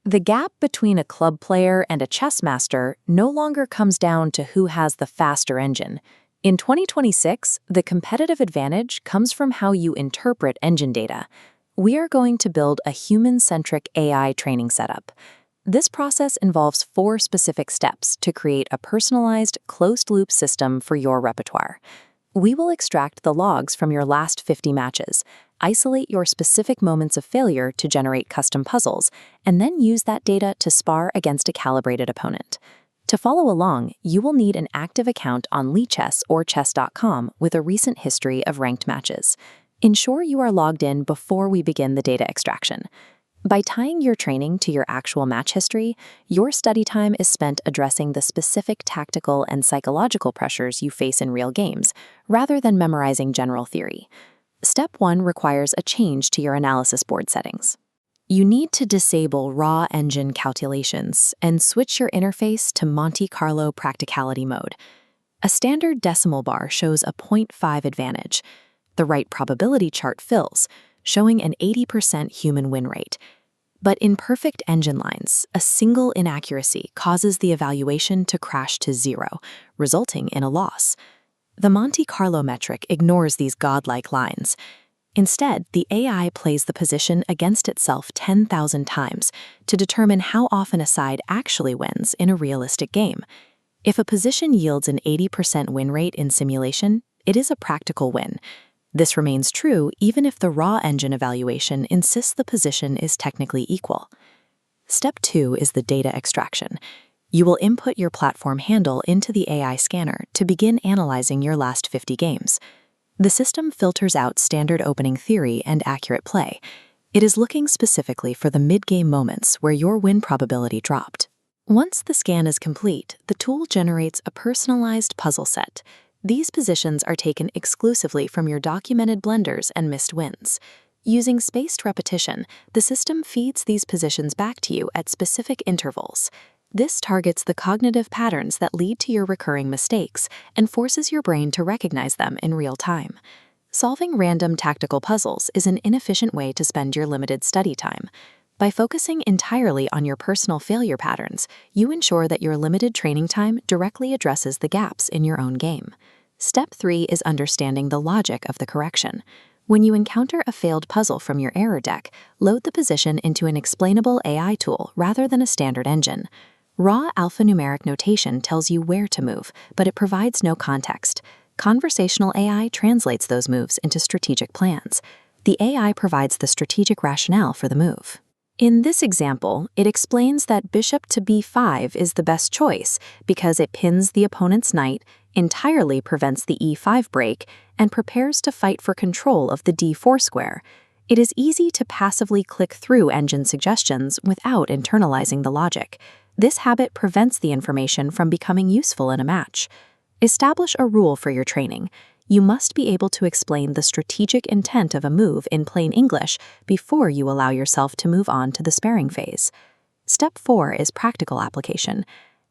The gap between a club player and a chess master no longer comes down to who has the faster engine. In 2026, the competitive advantage comes from how you interpret engine data. We are going to build a human-centric AI training setup. This process involves 4 specific steps to create a personalized, closed-loop system for your repertoire. We will extract the logs from your last 50 matches, isolate your specific moments of failure to generate custom puzzles, and then use that data to spar against a calibrated opponent. To follow along, you will need an active account on Lichess or chess.com with a recent history of ranked matches. Ensure you are logged in before we begin the data extraction. By tying your training to your actual match history, your study time is spent addressing the specific tactical and psychological pressures you face in real games, rather than memorizing general theory. Step 1 requires a change to your analysis board settings. You need to disable raw engine calculations and switch your interface to Monte Carlo practicality mode. A standard decimal bar shows a 0.5 advantage. The right probability chart fills, showing an 80% human win rate. But in perfect engine lines, a single inaccuracy causes the evaluation to crash to 0, resulting in a loss. The Monte Carlo metric ignores these godlike lines. Instead, the AI plays the position against itself 10,000 times to determine how often a side actually wins in a realistic game. If a position yields an 80% win rate in simulation, it is a practical win. This remains true even if the raw engine evaluation insists the position is technically equal. Step 2 is the data extraction. You will input your platform handle into the AI scanner to begin analyzing your last 50 games. The system filters out standard opening theory and accurate play. It is looking specifically for the mid-game moments where your win probability dropped. Once the scan is complete, the tool generates a personalized puzzle set. These positions are taken exclusively from your documented blunders and missed wins. Using spaced repetition, the system feeds these positions back to you at specific intervals. This targets the cognitive patterns that lead to your recurring mistakes and forces your brain to recognize them in real time. Solving random tactical puzzles is an inefficient way to spend your limited study time. By focusing entirely on your personal failure patterns, you ensure that your limited training time directly addresses the gaps in your own game. Step 3 is understanding the logic of the correction. When you encounter a failed puzzle from your error deck, load the position into an explainable AI tool rather than a standard engine. Raw alphanumeric notation tells you where to move, but it provides no context. Conversational AI translates those moves into strategic plans. The AI provides the strategic rationale for the move. In this example, it explains that bishop to b5 is the best choice because it pins the opponent's knight, entirely prevents the e5 break, and prepares to fight for control of the d4 square. It is easy to passively click through engine suggestions without internalizing the logic. This habit prevents the information from becoming useful in a match. Establish a rule for your training. You must be able to explain the strategic intent of a move in plain English before you allow yourself to move on to the sparring phase. Step 4 is practical application.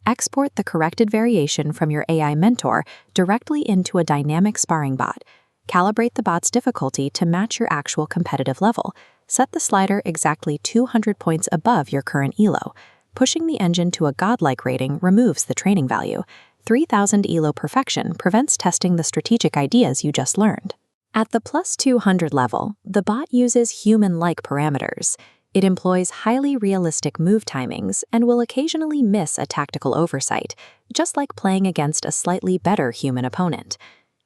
Export the corrected variation from your AI mentor directly into a dynamic sparring bot. Calibrate the bot's difficulty to match your actual competitive level. Set the slider exactly 200 points above your current ELO. Pushing the engine to a godlike rating removes the training value. 3000 ELO perfection prevents testing the strategic ideas you just learned. At the plus 200 level, the bot uses human-like parameters. It employs highly realistic move timings and will occasionally miss a tactical oversight, just like playing against a slightly better human opponent.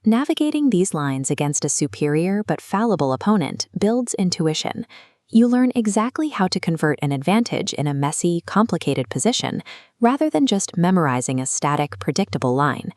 Navigating these lines against a superior but fallible opponent builds intuition. You learn exactly how to convert an advantage in a messy, complicated position, rather than just memorizing a static, predictable line.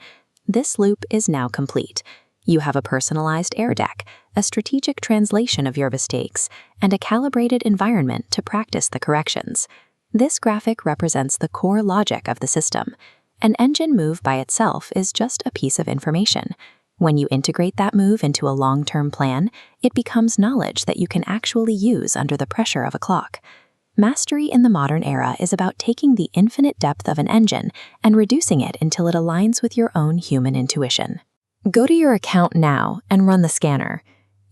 This loop is now complete. You have a personalized air deck, a strategic translation of your mistakes, and a calibrated environment to practice the corrections. This graphic represents the core logic of the system. An engine move by itself is just a piece of information. When you integrate that move into a long-term plan, it becomes knowledge that you can actually use under the pressure of a clock. Mastery in the modern era is about taking the infinite depth of an engine and reducing it until it aligns with your own human intuition. Go to your account now and run the scanner.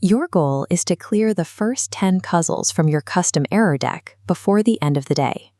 Your goal is to clear the first 10 puzzles from your custom error deck before the end of the day.